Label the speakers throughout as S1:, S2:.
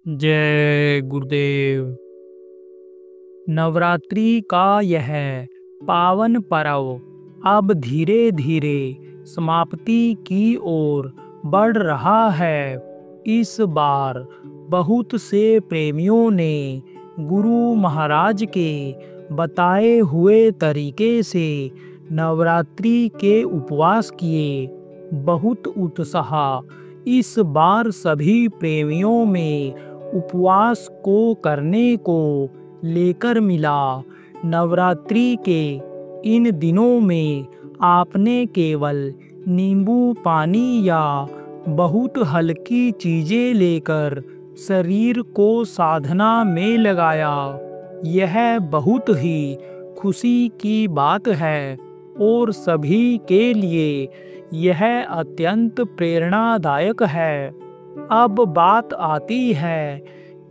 S1: जय गुरुदेव। नवरात्रि का यह पावन पर्व अब धीरे धीरे समाप्ति की ओर बढ़ रहा है। इस बार बहुत से प्रेमियों ने गुरु महाराज के बताए हुए तरीके से नवरात्रि के उपवास किए। बहुत उत्साह इस बार सभी प्रेमियों में उपवास को करने को लेकर मिला। नवरात्रि के इन दिनों में आपने केवल नींबू पानी या बहुत हल्की चीजें लेकर शरीर को साधना में लगाया। यह बहुत ही खुशी की बात है और सभी के लिए यह अत्यंत प्रेरणादायक है। अब बात आती है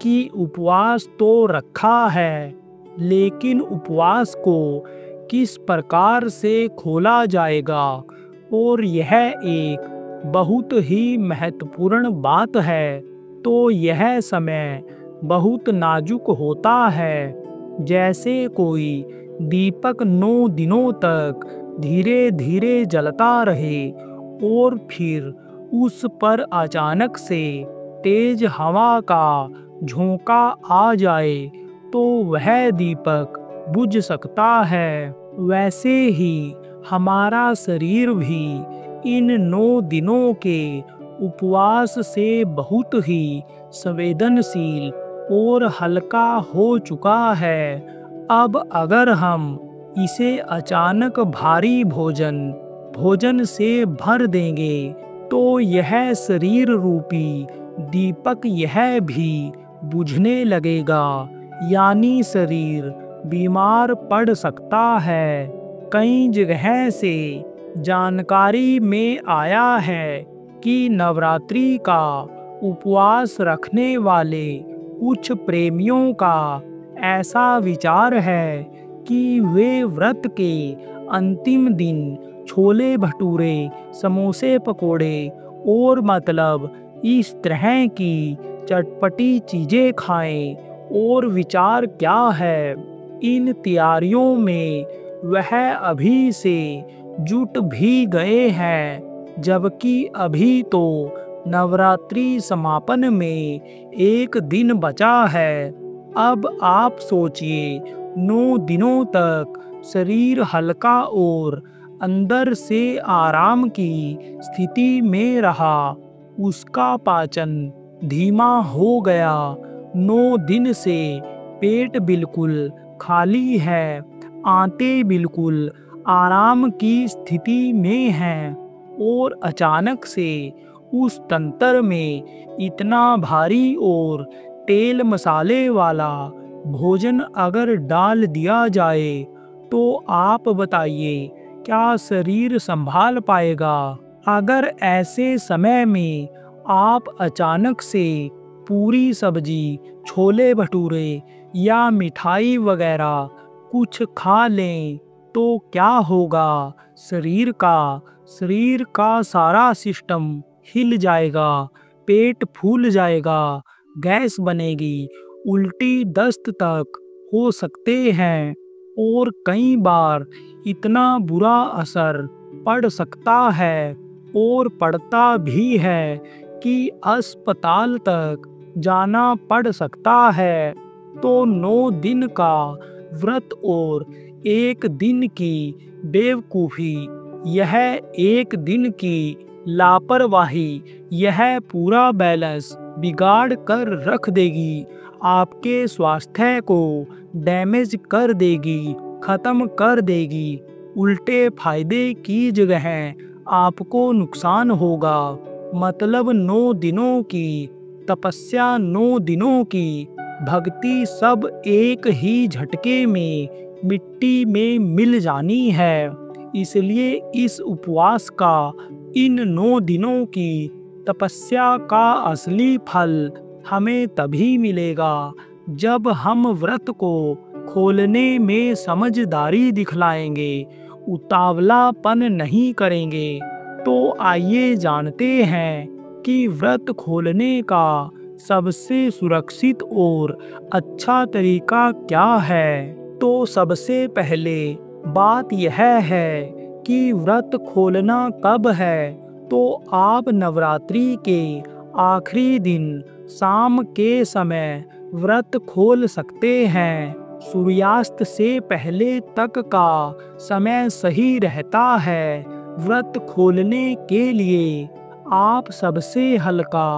S1: कि उपवास तो रखा है, लेकिन उपवास को किस प्रकार से खोला जाएगा, और यह एक बहुत ही महत्वपूर्ण बात है। तो यह समय बहुत नाजुक होता है, जैसे कोई दीपक 9 दिनों तक धीरे धीरे जलता रहे और फिर उस पर अचानक से तेज हवा का झोंका आ जाए तो वह दीपक बुझ सकता है। वैसे ही हमारा शरीर भी इन 9 दिनों के उपवास से बहुत ही संवेदनशील और हल्का हो चुका है। अब अगर हम इसे अचानक भारी भोजन से भर देंगे तो यह शरीर रूपी दीपक यह भी बुझने लगेगा, यानी शरीर बीमार पड़ सकता है। कई जगह से जानकारी में आया है कि नवरात्रि का उपवास रखने वाले कुछ प्रेमियों का ऐसा विचार है कि वे व्रत के अंतिम दिन छोले भटूरे, समोसे पकोड़े और मतलब इस तरह की चटपटी चीजें खाएं। और विचार क्या है, इन तैयारियों में वह अभी से जुट भी गए हैं, जबकि अभी तो नवरात्रि समापन में 1 दिन बचा है। अब आप सोचिए, 9 दिनों तक शरीर हल्का और अंदर से आराम की स्थिति में रहा, उसका पाचन धीमा हो गया। 9 दिन से पेट बिल्कुल खाली है, आंतें बिल्कुल आराम की स्थिति में हैं, और अचानक से उस तंत्र में इतना भारी और तेल मसाले वाला भोजन अगर डाल दिया जाए तो आप बताइए, क्या शरीर संभाल पाएगा? अगर ऐसे समय में आप अचानक से पूरी सब्जी, छोले भटूरे या मिठाई वगैरह कुछ खा लें तो क्या होगा? शरीर का सारा सिस्टम हिल जाएगा, पेट फूल जाएगा, गैस बनेगी, उल्टी दस्त तक हो सकते हैं, और कई बार इतना बुरा असर पड़ सकता है और पड़ता भी है कि अस्पताल तक जाना पड़ सकता है। तो 9 दिन का व्रत और 1 दिन की बेवकूफ़ी, यह 1 दिन की लापरवाही, यह पूरा बैलेंस बिगाड़ कर रख देगी, आपके स्वास्थ्य को डैमेज कर देगी, खत्म कर देगी। उल्टे फायदे की जगह आपको नुकसान होगा। मतलब 9 दिनों की तपस्या, 9 दिनों की भक्ति सब एक ही झटके में मिट्टी में मिल जानी है। इसलिए इस उपवास का, इन 9 दिनों की तपस्या का असली फल हमें तभी मिलेगा जब हम व्रत को खोलने में समझदारी दिखलाएंगे, उतावलापन नहीं करेंगे। तो आइए जानते हैं कि व्रत खोलने का सबसे सुरक्षित और अच्छा तरीका क्या है? तो सबसे पहले बात यह है कि व्रत खोलना कब है। तो आप नवरात्रि के आखिरी दिन शाम के समय व्रत खोल सकते हैं। सूर्यास्त से पहले तक का समय सही रहता है। व्रत खोलने के लिए आप सबसे हल्का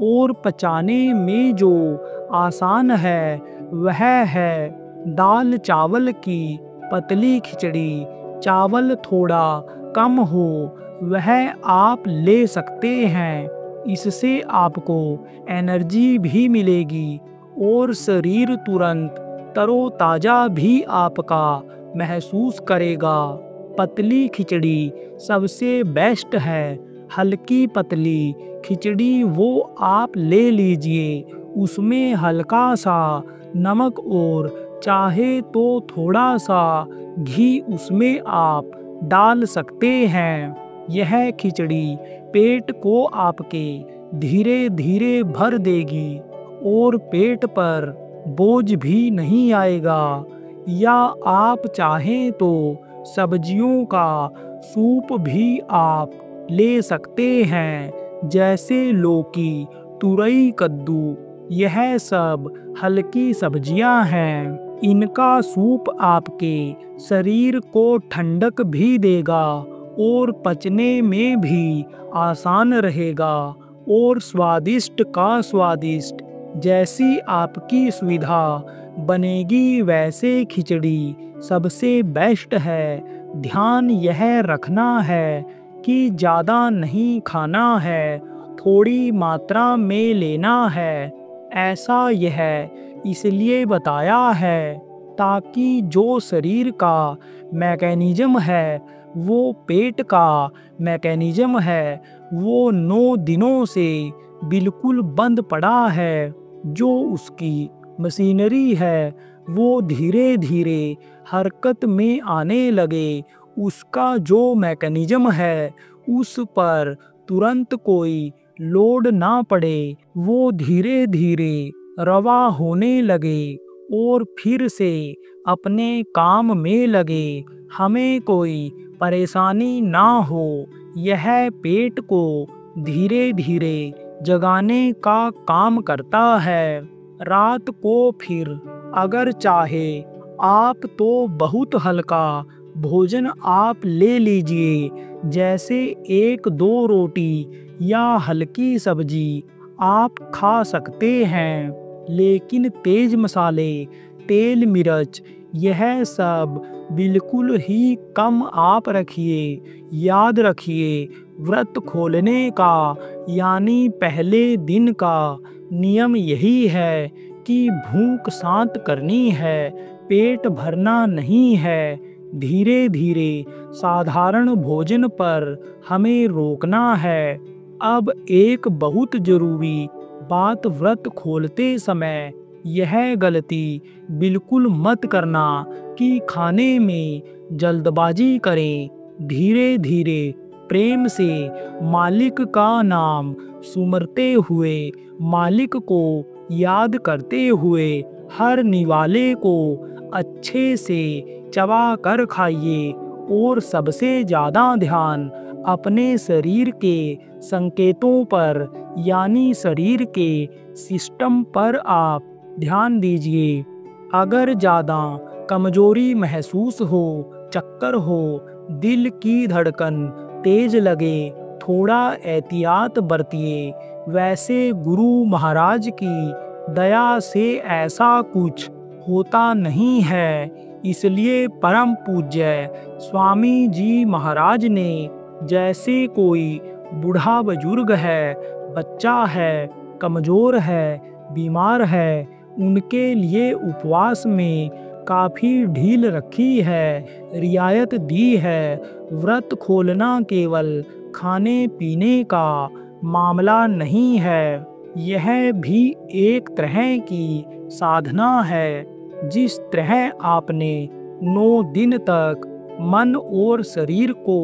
S1: और पचाने में जो आसान है वह है दाल चावल की पतली खिचड़ी। चावल थोड़ा कम हो वह आप ले सकते हैं। इससे आपको एनर्जी भी मिलेगी और शरीर तुरंत तरोताजा भी आपका महसूस करेगा। पतली खिचड़ी सबसे बेस्ट है। हल्की पतली खिचड़ी वो आप ले लीजिए। उसमें हल्का सा नमक और चाहे तो थोड़ा सा घी उसमें आप डाल सकते हैं। यह खिचड़ी पेट को आपके धीरे धीरे भर देगी और पेट पर बोझ भी नहीं आएगा। या आप चाहें तो सब्जियों का सूप भी आप ले सकते हैं, जैसे लौकी, तुरई, कद्दू। यह सब हल्की सब्जियां हैं। इनका सूप आपके शरीर को ठंडक भी देगा और पचने में भी आसान रहेगा और स्वादिष्ट का स्वादिष्ट। जैसी आपकी सुविधा बनेगी वैसे खिचड़ी सबसे बेस्ट है। ध्यान यह रखना है कि ज़्यादा नहीं खाना है, थोड़ी मात्रा में लेना है। ऐसा यह इसलिए बताया है ताकि जो शरीर का मैकेनिज्म है, वो पेट का मैकेनिज्म है, वो 9 दिनों से बिल्कुल बंद पड़ा है। जो उसकी मशीनरी है वो धीरे धीरे हरकत में आने लगे। उसका जो मैकेनिज्म है उस पर तुरंत कोई लोड ना पड़े, वो धीरे धीरे रवा होने लगे और फिर से अपने काम में लगे। हमें कोई परेशानी ना हो। यह पेट को धीरे धीरे जगाने का काम करता है। रात को फिर अगर चाहे आप तो बहुत हल्का भोजन आप ले लीजिए, जैसे 1-2 रोटी या हल्की सब्जी आप खा सकते हैं। लेकिन तेज मसाले, तेल, मिर्च यह सब बिल्कुल ही कम आप रखिए। याद रखिए, व्रत खोलने का यानी पहले दिन का नियम यही है कि भूख शांत करनी है, पेट भरना नहीं है। धीरे धीरे साधारण भोजन पर हमें रोकना है। अब एक बहुत जरूरी बात, व्रत खोलते समय यह गलती बिल्कुल मत करना कि खाने में जल्दबाजी करें। धीरे धीरे प्रेम से मालिक का नाम सुमरते हुए, मालिक को याद करते हुए हर निवाले को अच्छे से चबा कर खाइए। और सबसे ज़्यादा ध्यान अपने शरीर के संकेतों पर यानी शरीर के सिस्टम पर आप ध्यान दीजिए। अगर ज़्यादा कमजोरी महसूस हो, चक्कर हो, दिल की धड़कन तेज लगे, थोड़ा एहतियात बरतिए। वैसे गुरु महाराज की दया से ऐसा कुछ होता नहीं है। इसलिए परम पूज्य स्वामी जी महाराज ने जैसे कोई बूढ़ा बुजुर्ग है, बच्चा है, कमज़ोर है, बीमार है, उनके लिए उपवास में काफ़ी ढील रखी है, रियायत दी है। व्रत खोलना केवल खाने पीने का मामला नहीं है, यह भी एक तरह की साधना है। जिस तरह आपने 9 दिन तक मन और शरीर को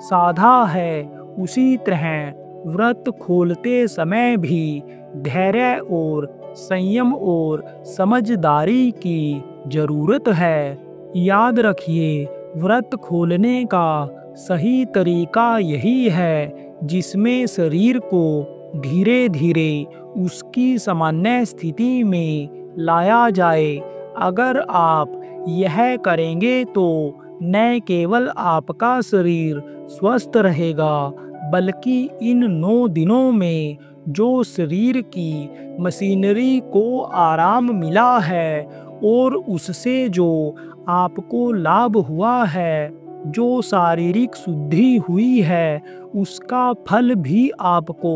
S1: साधा है, उसी तरह व्रत खोलते समय भी धैर्य और संयम और समझदारी की जरूरत है। याद रखिए, व्रत खोलने का सही तरीका यही है जिसमें शरीर को धीरे धीरे उसकी सामान्य स्थिति में लाया जाए। अगर आप यह करेंगे तो न केवल आपका शरीर स्वस्थ रहेगा, बल्कि इन 9 दिनों में जो शरीर की मशीनरी को आराम मिला है और उससे जो आपको लाभ हुआ है, जो शारीरिक शुद्धि हुई है, उसका फल भी आपको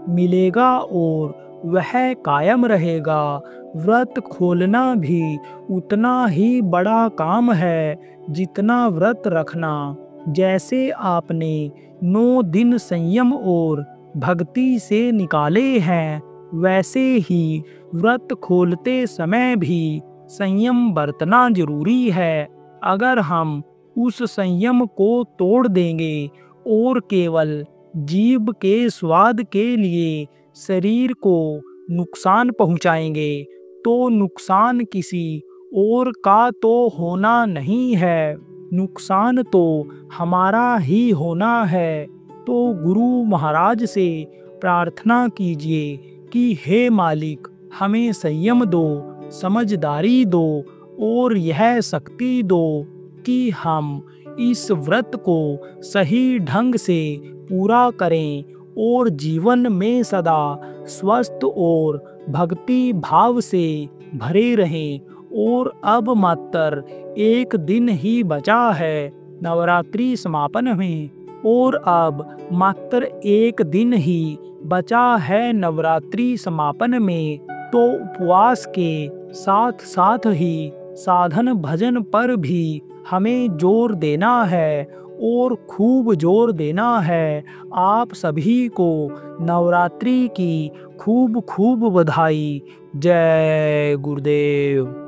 S1: मिलेगा और वह कायम रहेगा। व्रत खोलना भी उतना ही बड़ा काम है जितना व्रत रखना। जैसे आपने 9 दिन संयम और भक्ति से निकाले हैं, वैसे ही व्रत खोलते समय भी संयम बरतना जरूरी है। अगर हम उस संयम को तोड़ देंगे और केवल जीभ के स्वाद के लिए शरीर को नुकसान पहुंचाएंगे, तो नुकसान किसी और का तो होना नहीं है, नुकसान तो हमारा ही होना है। तो गुरु महाराज से प्रार्थना कीजिए कि हे मालिक, हमें संयम दो, समझदारी दो और यह शक्ति दो कि हम इस व्रत को सही ढंग से पूरा करें और जीवन में सदा स्वस्थ और भक्ति भाव से भरे रहें। और अब मात्र एक दिन ही बचा है नवरात्रि समापन में, और अब मात्र एक दिन ही बचा है नवरात्रि समापन में। तो उपवास के साथ साथ ही साधन भजन पर भी हमें जोर देना है और खूब जोर देना है। आप सभी को नवरात्रि की खूब खूब बधाई। जय गुरुदेव।